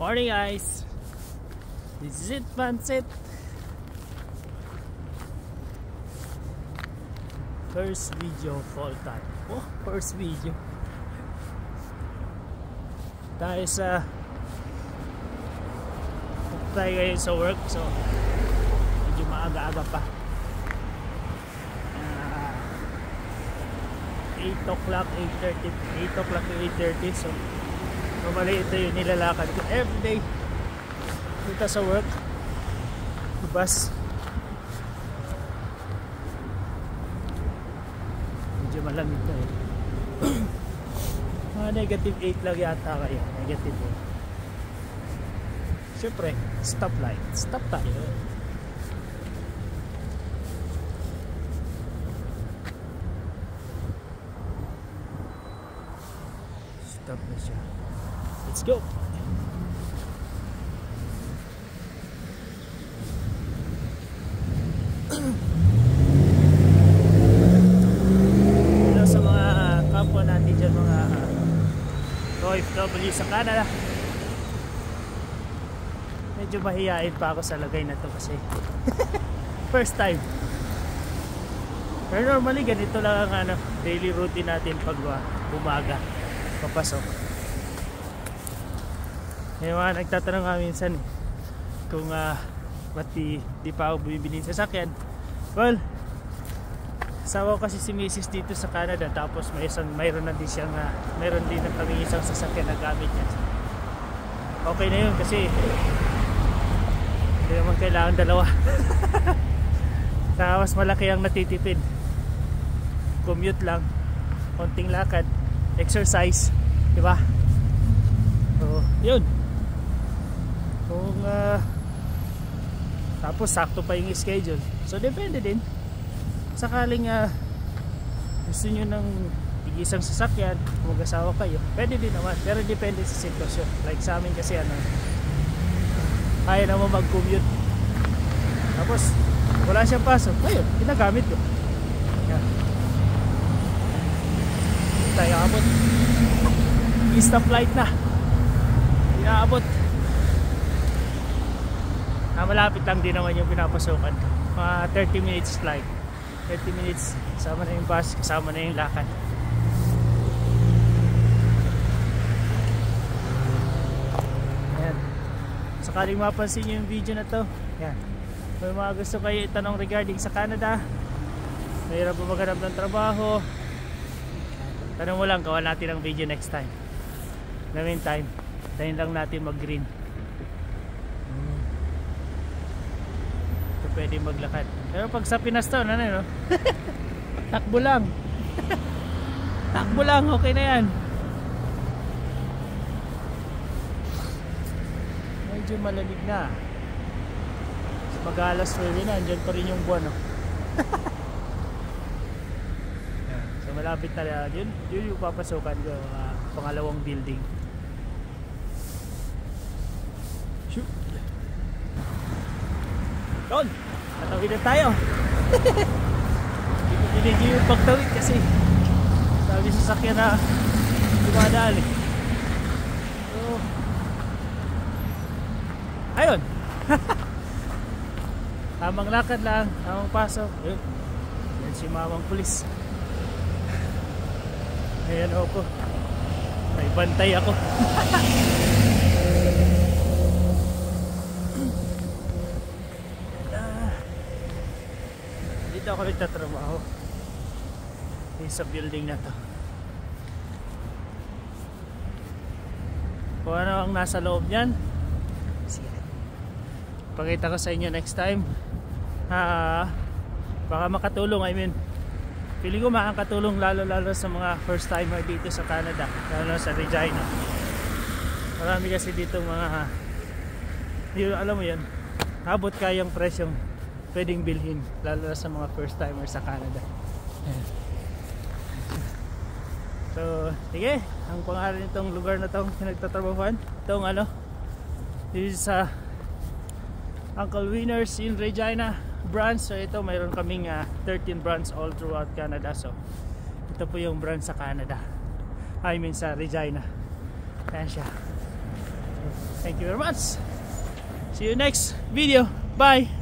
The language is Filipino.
Morning guys, this is it, Pancit. First video of all time. Oh, first video. Tayo ngayon sa work, so medyo maaga-aga pa. 8 o'clock, 8:30. So normally ito yung nilalakad ko everyday punta sa work, bus. Medyo malamig na negative 8 lang yata kayo, negative 8. Siyempre, stoplight, stop tayo. Stop na siya. Let's go. Hello sa mga kapwa natin dyan, mga OFW sa Canada. Medyo mahihain pa ako sa lagay na to kasi first time. Pero normally ganito lang ang daily routine natin pag umaga papasok. May mga nagtatanong nga minsan kung ba't di pa ako bumibili sa sasakyan. Well, asawa ko kasi si Mrs. dito sa Canada, tapos mayroon na din siyang mayroon din na kami isang sasakyan na gamit niya. Okay na yun kasi hindi naman kailangan dalawa. Saka mas malaki ang natitipid. Commute lang, konting lakad, exercise, di ba? So, yun. Kung tapos sakto pa yung schedule. So depende din. Sakaling gusto nyo ng isang sasakyan, kung mag-asawa kayo, pwede din naman. Pero depende sa sitwasyon. Like sa amin kasi kaya naman mag-commute. Tapos wala siyang pasok, ayun, ginagamit ko. Yan. Tayo abot. Stoplight na. Inaabot. Malapit lang din naman yung pinapasukan. Mga 30 minutes flight. 30 minutes. Kasama na yung bus, kasama na yung lakad. Ayan. Sakaling mapansin nyo yung video na to, ayan, may mga gusto kayo itanong regarding sa Canada, mahirap ba maghanap ng trabaho, tanong mo lang, gawa natin ang video next time. In the meantime, tayo lang natin mag green. Ito pwede maglakad. Pero pag sa Pinas to, no? Takbo lang. Takbo lang, okay na yan. Medyo malamig na. Mag-alas 9 na, andyan pa rin yung buwan, no? So malapit na yun yung papasukan ko, pangalawang building. Shoot. Doon, natawid na tayo. Hindi ko binigay yung pagtawid kasi sabi sa sakyan na dumadaan eh. So, ayun. Tamang lakad lang, tamang pasok. Yan si mamang pulis. Ayan ako, may bantay ako. Dito ako nagtatrabaho sa building na to. Kung ano ang nasa loob yan, pakita ko sa inyo next time. Baka makatulong, I mean, feeling ko makakatulong lalo sa mga first timer dito sa Canada, lalo sa Regina. Marami kasi dito mga alam mo yan, abot kayang presyong pwedeng bilhin, lalo sa mga first timer sa Canada. So sige, ang pangalan nitong lugar na itong pinagtatrabahuan, itong this is Uncle Winners in Regina branch. So ito, mayroon kaming 13 branch all throughout Canada. So ito po yung branch sa Canada, I mean sa Regina. Ayan siya. Thank you very much. See you next video. Bye.